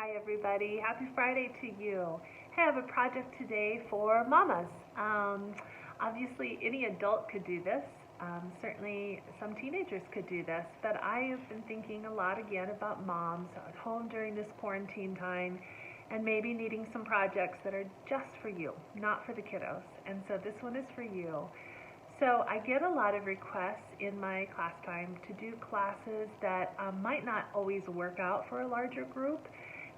Hi everybody, happy Friday to you. Hey, I have a project today for mamas. Obviously any adult could do this. Certainly some teenagers could do this, but I have been thinking a lot again about moms at home during this quarantine time and maybe needing some projects that are just for you, not for the kiddos. And so this one is for you. So I get a lot of requests in my class time to do classes that might not always work out for a larger group.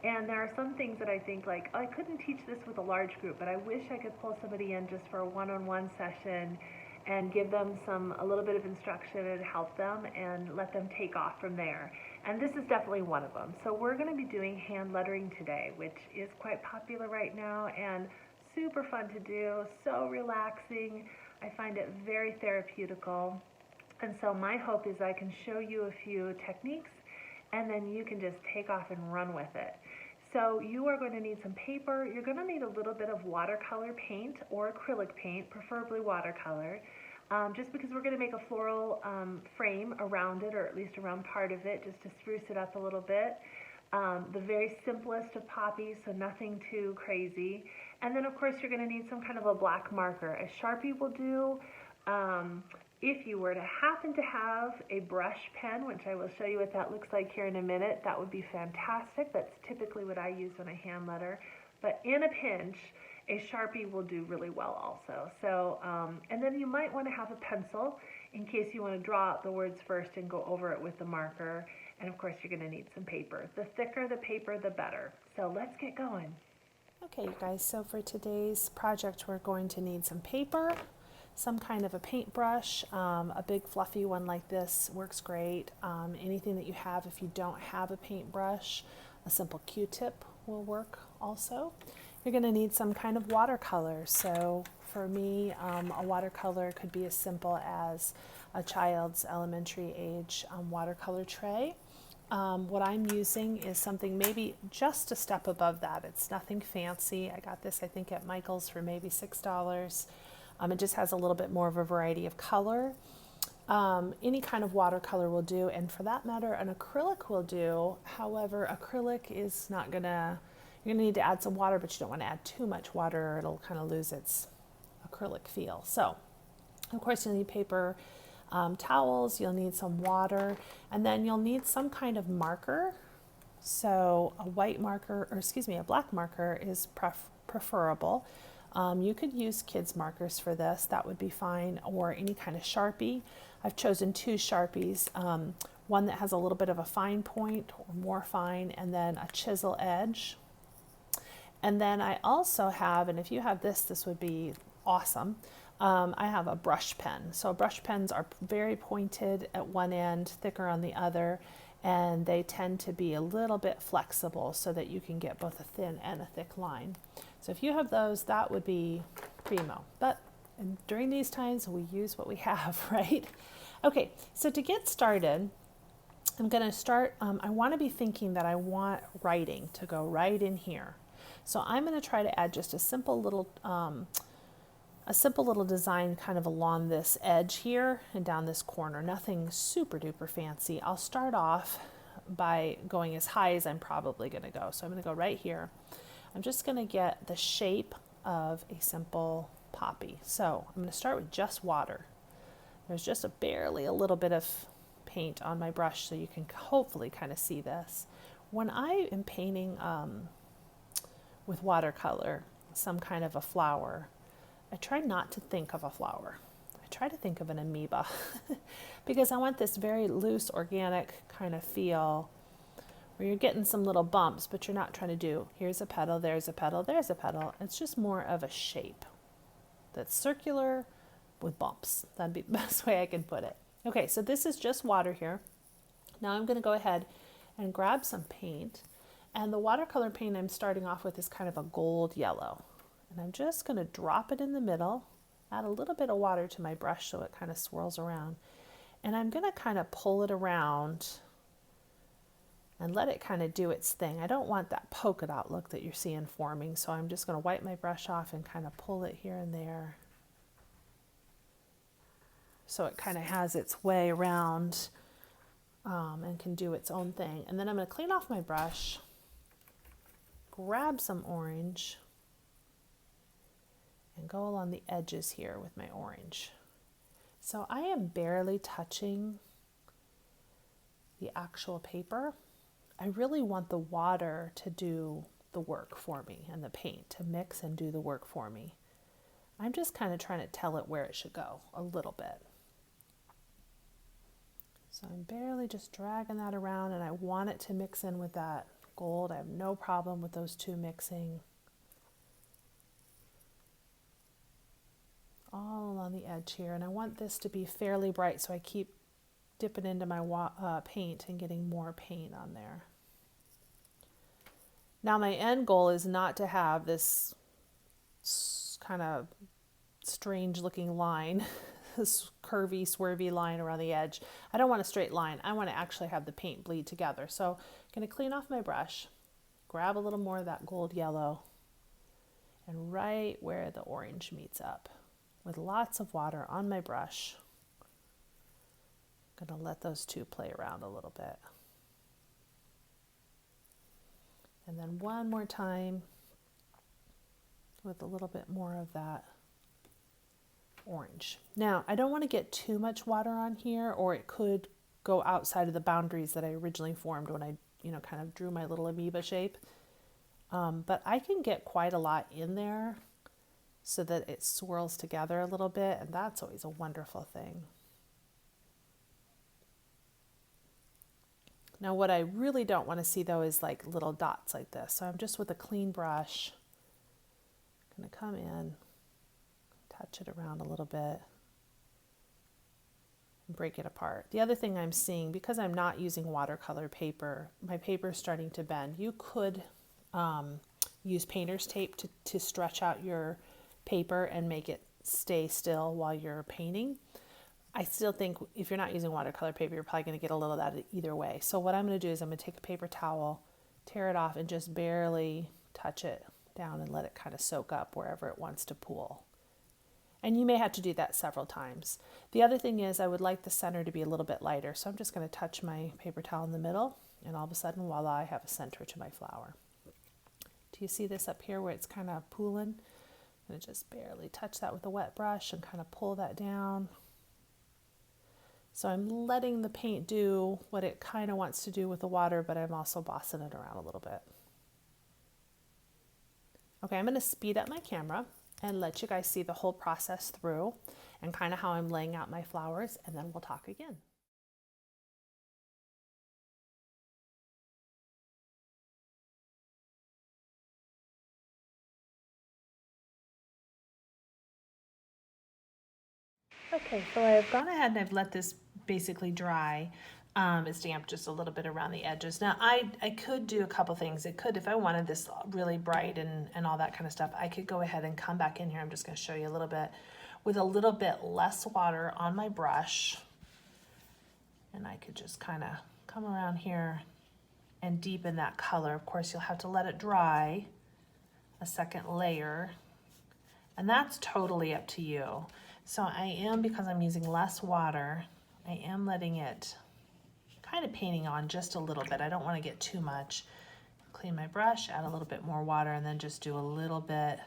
And there are some things that I think like, oh, I couldn't teach this with a large group, but I wish I could pull somebody in just for a one-on-one session and give them a little bit of instruction and help them and let them take off from there. And this is definitely one of them. So we're going to be doing hand lettering today, which is quite popular right now and super fun to do, so relaxing. I find it very therapeutical. And so my hope is I can show you a few techniques and then you can just take off and run with it. So you are going to need some paper. You're going to need a little bit of watercolor paint or acrylic paint, preferably watercolor, just because we're going to make a floral frame around it, or at least around part of it, just to spruce it up a little bit. The very simplest of poppies, so nothing too crazy. And then of course you're going to need some kind of a black marker. A Sharpie will do. If you were to happen to have a brush pen, which I will show you what that looks like here in a minute, that would be fantastic. That's typically what I use when I hand letter. But in a pinch, a Sharpie will do really well also. So, and then you might want to have a pencil in case you want to draw out the words first and go over it with the marker. And of course you're going to need some paper. The thicker the paper, the better. So let's get going. Okay, you guys, so for today's project, we're going to need some paper, some kind of a paintbrush. A big fluffy one like this works great. Anything that you have, if you don't have a paintbrush, a simple Q-tip will work also. You're going to need some kind of watercolor. So for me, a watercolor could be as simple as a child's elementary age watercolor tray. What I'm using is something maybe just a step above that. It's nothing fancy. I got this, I think, at Michael's for maybe $6. It just has a little bit more of a variety of color. Any kind of watercolor will do, and for that matter, an acrylic will do. However, acrylic is not gonna, you're gonna need to add some water, but you don't want to add too much water or it'll kind of lose its acrylic feel. So, of course, you'll need paper, towels, you'll need some water, and then you'll need some kind of marker. So a white marker, or excuse me, a black marker is preferable. You could use kids' markers for this, that would be fine, or any kind of Sharpie. I've chosen two Sharpies, one that has a little bit of a fine point or more fine, and then a chisel edge. And then I also have, and if you have this, this would be awesome. I have a brush pen. So brush pens are very pointed at one end, thicker on the other, and they tend to be a little bit flexible so that you can get both a thin and a thick line. So if you have those, that would be primo. But during these times, we use what we have, right? Okay, so to get started, I'm going to start, I want to be thinking that I want writing to go right in here. So I'm going to try to add just a simple little design kind of along this edge here and down this corner. Nothing super duper fancy. I'll start off by going as high as I'm probably going to go. So I'm going to go right here. I'm just going to get the shape of a simple poppy. So I'm going to start with just water. There's just barely a little bit of paint on my brush, so you can hopefully kind of see this. When I am painting with watercolor some kind of a flower, I try not to think of a flower. I try to think of an amoeba because I want this very loose, organic kind of feel where you're getting some little bumps, but you're not trying to do, here's a petal, there's a petal, there's a petal. It's just more of a shape that's circular with bumps. That'd be the best way I can put it. Okay, so this is just water here. Now I'm going to go ahead and grab some paint. And the watercolor paint I'm starting off with is kind of a gold yellow. And I'm just going to drop it in the middle, add a little bit of water to my brush so it kind of swirls around. And I'm going to kind of pull it around and let it kind of do its thing. I don't want that polka dot look that you're seeing forming, so I'm just going to wipe my brush off and kind of pull it here and there so it kind of has its way around and can do its own thing. And then I'm going to clean off my brush grab some orange and go along the edges here with my orange. So I am barely touching the actual paper. I really want the water to do the work for me and the paint to mix and do the work for me. I'm just kind of trying to tell it where it should go a little bit. So I'm barely just dragging that around, and I want it to mix in with that gold. I have no problem with those two mixing. All along the edge here, and I want this to be fairly bright, so I keep dipping into my paint and getting more paint on there. Now my end goal is not to have this kind of strange looking line, this curvy, swervy line around the edge. I don't want a straight line. I want to actually have the paint bleed together. So I'm going to clean off my brush, grab a little more of that gold yellow, and right where the orange meets up, with lots of water on my brush, I'm going to let those two play around a little bit. And then one more time with a little bit more of that orange. Now, I don't want to get too much water on here, or it could go outside of the boundaries that I originally formed when I, kind of drew my little amoeba shape. But I can get quite a lot in there so that it swirls together a little bit, and that's always a wonderful thing. Now what I really don't want to see though is like little dots like this. So I'm just with a clean brush going to come in, touch it around a little bit, and break it apart. The other thing I'm seeing, because I'm not using watercolor paper, my paper is starting to bend. You could use painter's tape to stretch out your paper and make it stay still while you're painting. I still think if you're not using watercolor paper, you're probably going to get a little of that either way. So what I'm going to do is I'm going to take a paper towel, tear it off, and just barely touch it down and let it kind of soak up wherever it wants to pool. And you may have to do that several times. The other thing is I would like the center to be a little bit lighter. So I'm just going to touch my paper towel in the middle, and all of a sudden, voila, I have a center to my flower. Do you see this up here where it's kind of pooling? I'm going to just barely touch that with a wet brush and kind of pull that down. So I'm letting the paint do what it kind of wants to do with the water, but I'm also bossing it around a little bit. Okay, I'm going to speed up my camera and let you guys see the whole process through and kind of how I'm laying out my flowers, and then we'll talk again. Okay, so I've gone ahead and I've let this basically dry. It's damp just a little bit around the edges. Now I could do a couple things. It could, if I wanted this really bright and all that kind of stuff, I could go ahead and come back in here. I'm just going to show you a little bit with a little bit less water on my brush. And I could just kind of come around here and deepen that color. Of course, you'll have to let it dry a second layer, and that's totally up to you. So I am, because I'm using less water, I am letting it kind of painting on just a little bit. I don't want to get too much. Clean my brush, add a little bit more water, and then just do a little bit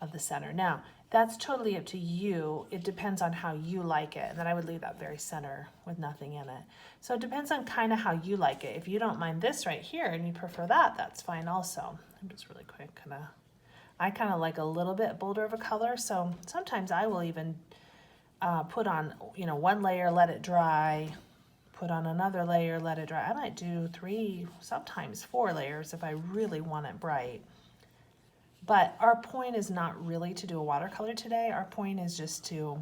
of the center. Now, that's totally up to you. It depends on how you like it. And then I would leave that very center with nothing in it. So it depends on kind of how you like it. If you don't mind this right here and you prefer that, that's fine also. I'm just really quick I kind of like a little bit bolder of a color. So sometimes I will even put on, one layer, let it dry, put on another layer, let it dry. I might do 3, sometimes 4 layers if I really want it bright. But our point is not really to do a watercolor today. Our point is just to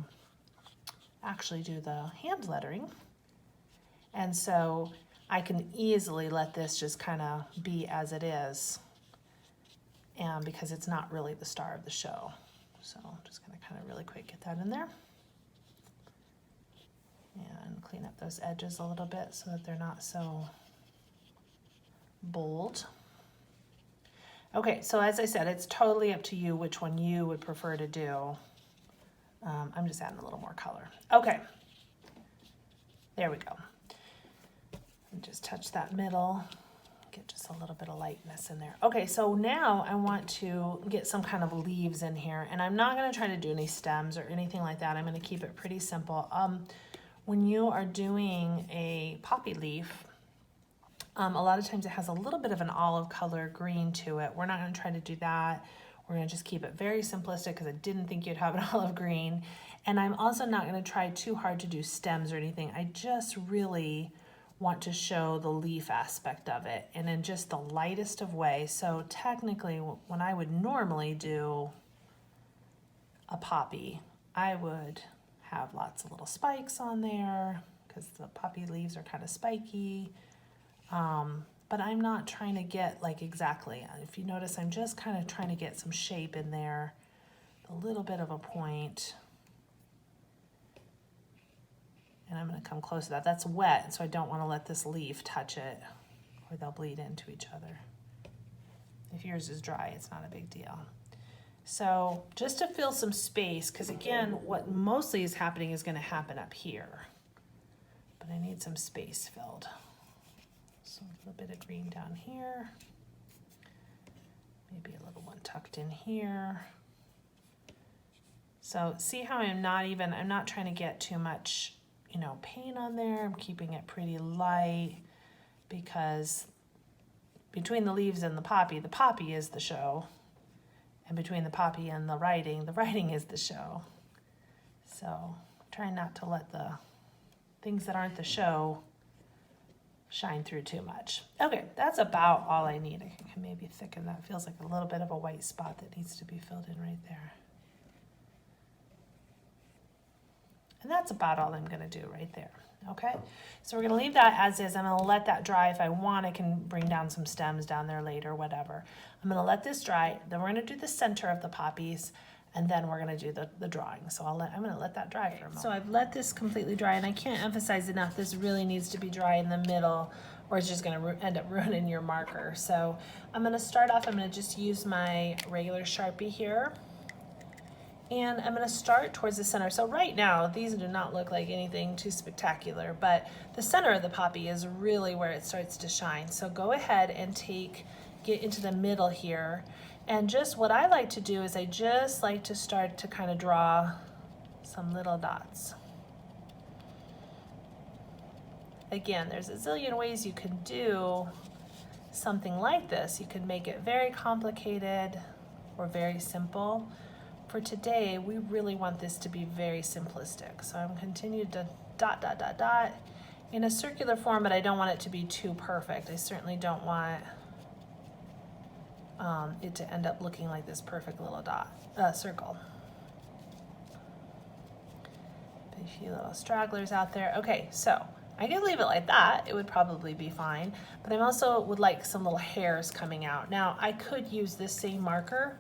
actually do the hand lettering. And so I can easily let this just kind of be as it is, and because it's not really the star of the show. So I'm just going to kind of really quick get that in there. And clean up those edges a little bit so that they're not so bold. Okay, so as I said, it's totally up to you which one you would prefer to do. I'm just adding a little more color. Okay, there we go. And just touch that middle, get just a little bit of lightness in there. Okay, so now I want to get some kind of leaves in here, and I'm not gonna try to do any stems or anything like that. I'm gonna keep it pretty simple. When you are doing a poppy leaf, a lot of times it has a little bit of an olive color green to it. We're not gonna try to do that. We're gonna just keep it very simplistic because I didn't think you'd have an olive green. And I'm also not gonna try too hard to do stems or anything. I just really want to show the leaf aspect of it and in just the lightest of ways. So technically, when I would normally do a poppy, I would have lots of little spikes on there because the poppy leaves are kind of spiky. But I'm not trying to get like exactly, if you notice, I'm just kind of trying to get some shape in there, a little bit of a point. And I'm gonna come close to that. That's wet, so I don't wanna let this leaf touch it or they'll bleed into each other. If yours is dry, it's not a big deal. So just to fill some space, because again, what mostly is happening is gonna happen up here. But I need some space filled. So a little bit of green down here. Maybe a little one tucked in here. So see how I'm not trying to get too much, you know, paint on there. I'm keeping it pretty light because between the leaves and the poppy is the show. And between the poppy and the writing is the show. So try not to let the things that aren't the show shine through too much. Okay, that's about all I need. I can maybe thicken that. Feels like a little bit of a white spot that needs to be filled in right there. And that's about all I'm gonna do right there, okay? So we're gonna leave that as is. I'm gonna let that dry. If I want, I can bring down some stems down there later, whatever. I'm gonna let this dry. Then we're gonna do the center of the poppies, and then we're gonna do the drawing. So I'm gonna let that dry for a moment. So I've let this completely dry, and I can't emphasize enough, this really needs to be dry in the middle, or it's just gonna end up ruining your marker. So I'm gonna start off, I'm gonna just use my regular Sharpie here. And I'm gonna start towards the center. So right now, these do not look like anything too spectacular, but the center of the poppy is really where it starts to shine. So go ahead and get into the middle here. And just what I like to do is I just like to start to kind of draw some little dots. Again, there's a zillion ways you can do something like this. You can make it very complicated or very simple. For today, we really want this to be very simplistic. So I'm continuing to dot, dot, dot, dot in a circular form, but I don't want it to be too perfect. I certainly don't want it to end up looking like this perfect little circle. A few little stragglers out there. Okay, so I could leave it like that. It would probably be fine, but I also would like some little hairs coming out. Now, I could use this same marker.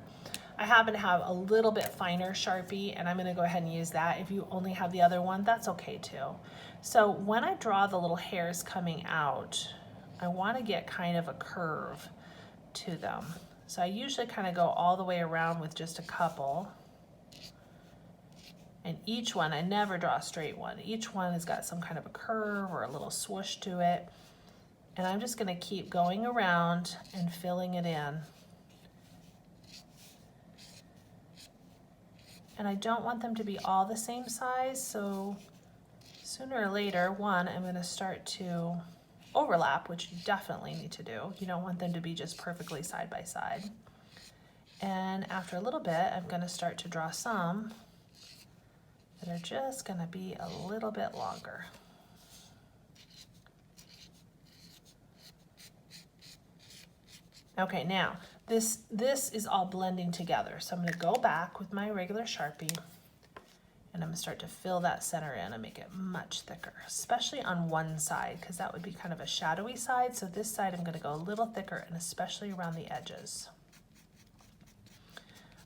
I happen to have a little bit finer Sharpie, and I'm gonna go ahead and use that. If you only have the other one, that's okay too. So when I draw the little hairs coming out, I wanna get kind of a curve to them. So I usually kind of go all the way around with just a couple. And each one, I never draw a straight one. Each one has got some kind of a curve or a little swoosh to it. And I'm just gonna keep going around and filling it in. And I don't want them to be all the same size, so sooner or later, I'm gonna start to overlap, which you definitely need to do. You don't want them to be just perfectly side by side. And after a little bit, I'm gonna start to draw some that are just gonna be a little bit longer. Okay, now, this is all blending together. So I'm gonna go back with my regular Sharpie and I'm gonna start to fill that center in and make it much thicker, especially on one side, because that would be kind of a shadowy side. So this side I'm gonna go a little thicker, and especially around the edges.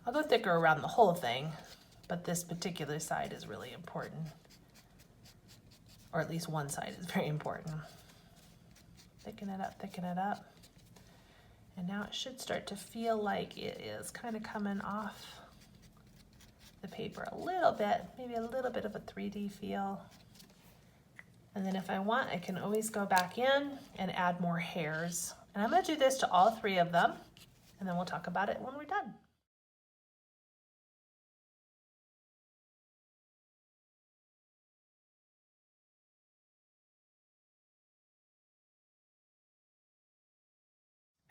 I'll go thicker around the whole thing, but this particular side is really important. Or at least one side is very important. Thicken it up, thicken it up. And now it should start to feel like it is kind of coming off the paper a little bit, maybe a little bit of a 3D feel. And then if I want, I can always go back in and add more hairs And I'm going to do this to all 3 of them, and then we'll talk about it when we're done.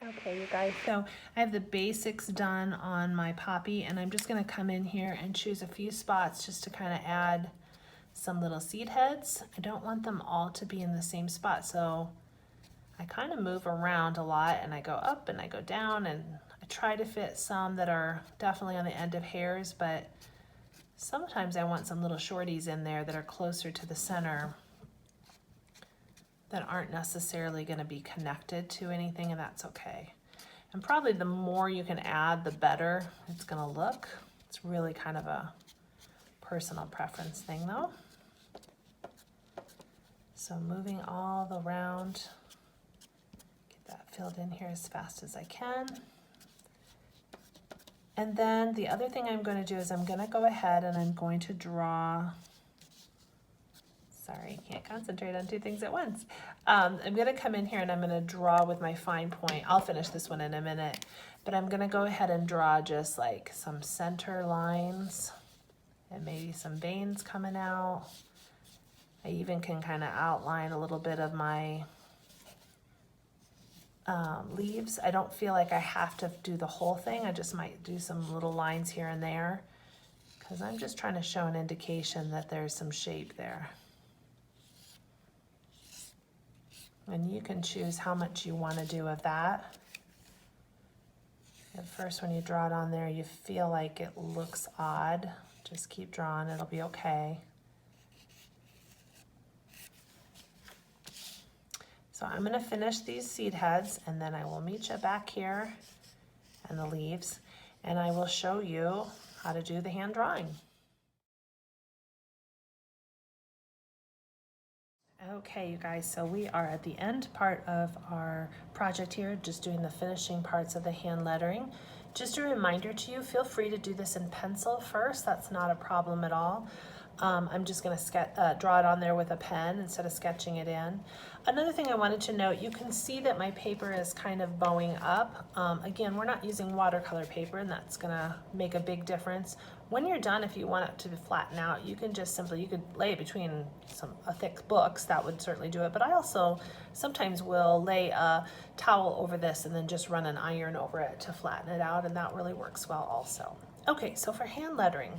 Okay, you guys, so I have the basics done on my poppy, and I'm just going to come in here and choose a few spots just to kind of add some little seed heads. I don't want them all to be in the same spot, so I kind of move around a lot, and I go up and I go down, and I try to fit some that are definitely on the end of hairs, but sometimes I want some little shorties in there that are closer to the center that aren't necessarily going to be connected to anything, and that's okay. And probably the more you can add, the better it's going to look. It's really kind of a personal preference thing though. So moving all around, get that filled in here as fast as I can. And then the other thing I'm going to do is I'm going to go ahead and I'm going to draw. Sorry, can't concentrate on 2 things at once. I'm going to come in here and I'm going to draw with my fine point. I'll finish this one in a minute, but I'm going to go ahead and draw just like some center lines and maybe some veins coming out. I even can kind of outline a little bit of my leaves. I don't feel like I have to do the whole thing. I just might do some little lines here and there because I'm just trying to show an indication that there's some shape there. And you can choose how much you want to do of that. At first, when you draw it on there, you feel like it looks odd. Just keep drawing, it'll be okay. So I'm going to finish these seed heads, and then I will meet you back here and the leaves, and I will show you how to do the hand drawing. Okay, you guys, so we are at the end part of our project here, just doing the finishing parts of the hand lettering. Just a reminder to you, feel free to do this in pencil first. That's not a problem at all. I'm just going to draw it on there with a pen instead of sketching it in. Another thing I wanted to note, you can see that my paper is kind of bowing up. Again, we're not using watercolor paper, and that's going to make a big difference. When you're done, if you want it to flatten out, you can just simply, you could lay it between a thick books, that would certainly do it. But I also sometimes will lay a towel over this and then just run an iron over it to flatten it out, and that really works well also. Okay, so for hand lettering,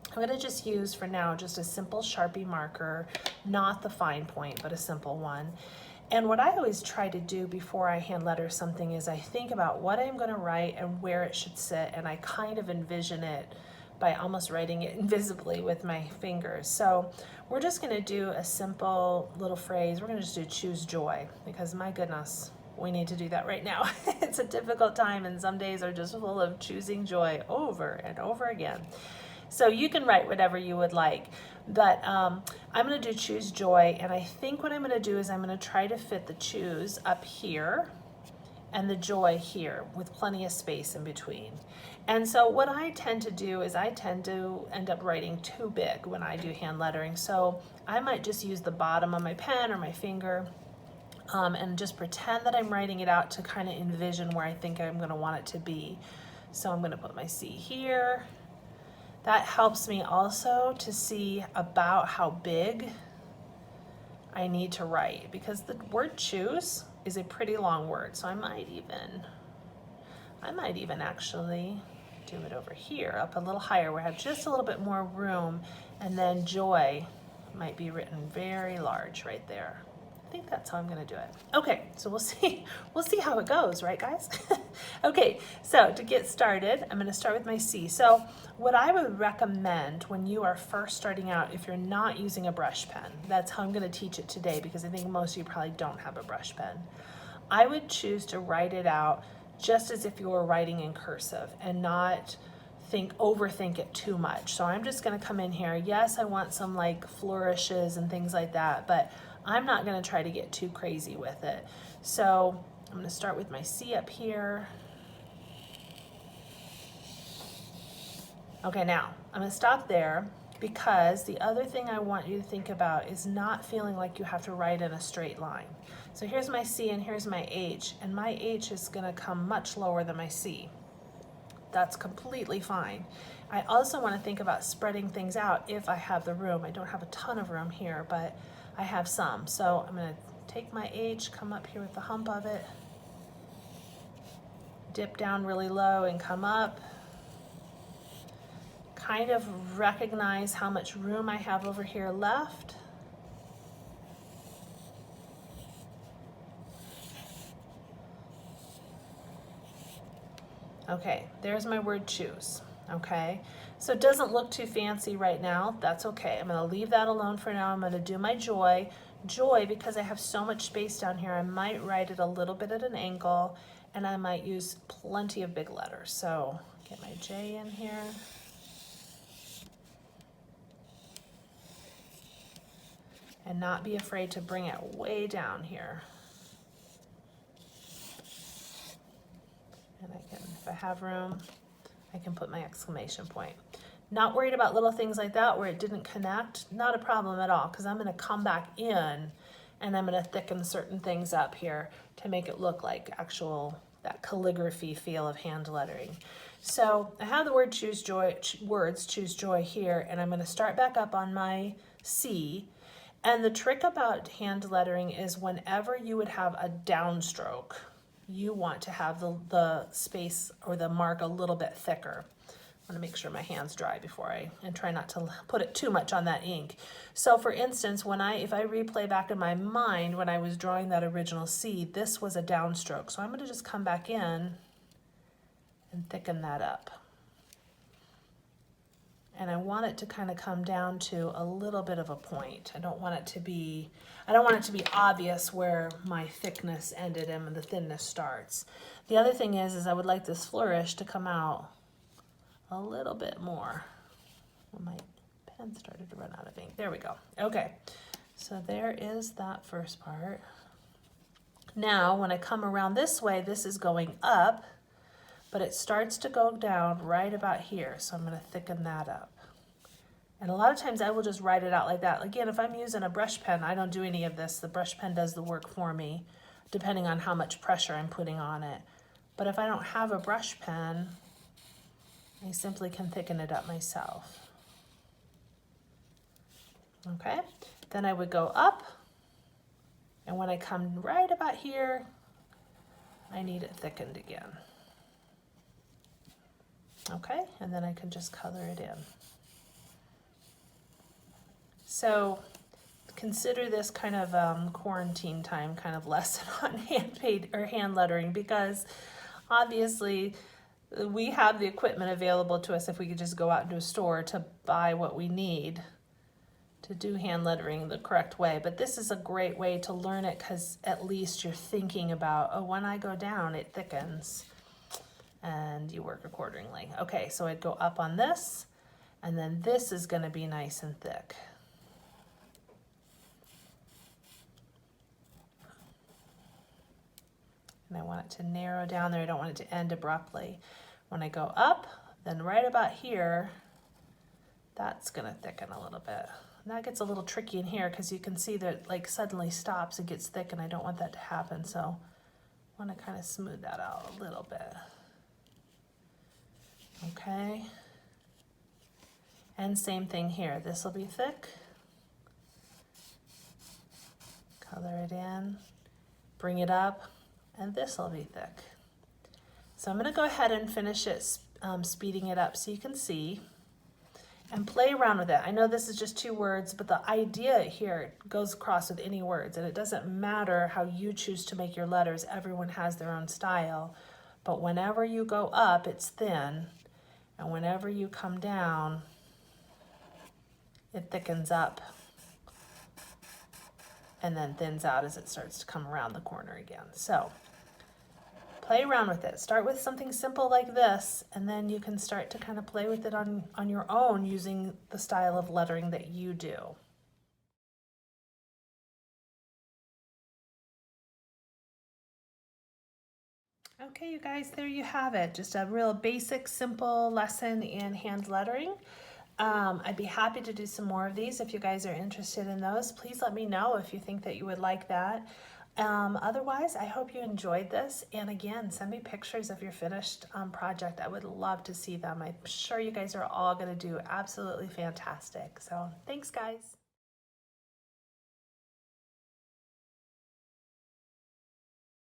I'm going to just use for now just a simple Sharpie marker, not the fine point, but a simple one. And what I always try to do before I hand letter something is I think about what I'm going to write and where it should sit, and I kind of envision it by almost writing it invisibly with my fingers. So we're just going to do a simple little phrase. We're going to just do choose joy, because my goodness, we need to do that right now. It's a difficult time, and some days are just full of choosing joy over and over again. So you can write whatever you would like, but I'm going to do choose joy, and I think what I'm going to do is I'm going to try to fit the choose up here and the joy here with plenty of space in between. And so what I tend to do is I tend to end up writing too big when I do hand lettering. So I might just use the bottom of my pen or my finger and just pretend that I'm writing it out to kind of envision where I think I'm going to want it to be. So I'm going to put my C here. That helps me also to see about how big I need to write, because the word choose is a pretty long word. So I might even actually do it over here, up a little higher where I have just a little bit more room, and then joy might be written very large right there. I think that's how I'm going to do it. Okay, so we'll see how it goes, right guys? Okay, so to get started, I'm going to start with my C. So what I would recommend when you are first starting out, if you're not using a brush pen, that's how I'm going to teach it today, because I think most of you probably don't have a brush pen. I would choose to write it out just as if you were writing in cursive and not overthink it too much. So I'm just going to come in here. Yes, I want some like flourishes and things like that, but I'm not going to try to get too crazy with it. So I'm going to start with my C up here. Okay, now I'm going to stop there, because the other thing I want you to think about is not feeling like you have to write in a straight line. So here's my C and here's my H, and my H is going to come much lower than my C. That's completely fine. I also want to think about spreading things out if I have the room. I don't have a ton of room here, but I have some. So I'm going to take my H, come up here with the hump of it, dip down really low and come up. Kind of recognize how much room I have over here left. Okay, there's my word choose, okay? So it doesn't look too fancy right now, that's okay. I'm gonna leave that alone for now. I'm gonna do my joy. Joy, because I have so much space down here, I might write it a little bit at an angle, and I might use plenty of big letters. So get my J in here. And not be afraid to bring it way down here. And I can, if I have room, I can put my exclamation point. Not worried about little things like that where it didn't connect, not a problem at all, because I'm gonna come back in and I'm gonna thicken certain things up here to make it look like actual, that calligraphy feel of hand lettering. So I have the word choose joy, words choose joy here, and I'm gonna start back up on my C. And the trick about hand lettering is whenever you would have a downstroke, you want to have the space or the mark a little bit thicker. I want to make sure my hand's dry before and try not to put it too much on that ink. So for instance, if I replay back in my mind when I was drawing that original C, this was a downstroke. So I'm going to just come back in and thicken that up. And I want it to kind of come down to a little bit of a point. I don't want it to be obvious where my thickness ended and the thinness starts. The other thing is I would like this flourish to come out a little bit more. Well, my pen started to run out of ink. There we go. Okay, so there is that first part. Now, when I come around this way, this is going up, but it starts to go down right about here, so I'm going to thicken that up. And a lot of times I will just write it out like that. Again, if I'm using a brush pen, I don't do any of this. The brush pen does the work for me, depending on how much pressure I'm putting on it. But if I don't have a brush pen, I simply can thicken it up myself. Okay, then I would go up, and when I come right about here, I need it thickened again. Okay, and then I can just color it in. So consider this kind of quarantine time kind of lesson on hand lettering, because obviously we have the equipment available to us if we could just go out into a store to buy what we need to do hand lettering the correct way. But this is a great way to learn it, because at least you're thinking about, oh, when I go down, it thickens. And you work accordingly. Okay, so I'd go up on this, and then this is going to be nice and thick. And I want it to narrow down there. I don't want it to end abruptly. When I go up, then right about here, that's going to thicken a little bit. And that gets a little tricky in here because you can see that it like suddenly stops, it gets thick, and I don't want that to happen. So I want to kind of smooth that out a little bit. Okay, and same thing here. This will be thick. Color it in, bring it up, and this will be thick. So I'm going to go ahead and finish it, speeding it up so you can see, and play around with it. I know this is just 2 words, but the idea here goes across with any words, and it doesn't matter how you choose to make your letters. Everyone has their own style, but whenever you go up, it's thin. And whenever you come down, it thickens up and then thins out as it starts to come around the corner again. So play around with it. Start with something simple like this, and then you can start to kind of play with it on your own using the style of lettering that you do. Okay, you guys, there you have it. Just a real basic, simple lesson in hand lettering. I'd be happy to do some more of these if you guys are interested in those. Please let me know if you think that you would like that. Otherwise, I hope you enjoyed this. And again, send me pictures of your finished project. I would love to see them. I'm sure you guys are all going to do absolutely fantastic. So thanks, guys.